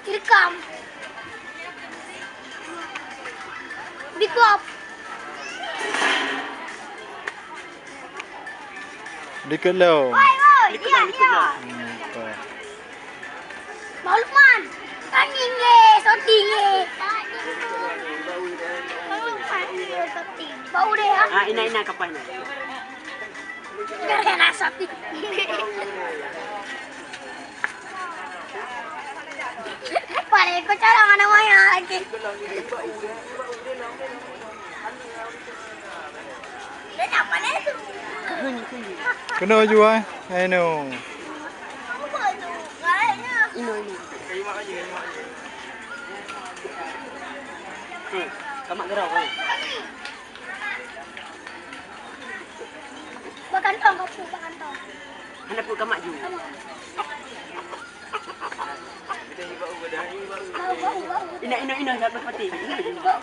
Direkam. Dikuap. Dekat lau. Woi, Ikut dia, lah, ikut dia. lah. Apa? Mau Lukman. Tanding ye, shooting ye. Mau Lukman, shooting. Bau deh ya. Ah, ina kapal na. Kena shooting. Pare ko cara mana maya lagi. Dia apa nih tu? Kunyi. Kena jual. Ayo. Apa tu? Galanya. Ino. Kamak gerau kan? Bakantong kau pun bakantong. Hendak pun kamak ju. Bau. Ina, dapat pati. Ina. Bau.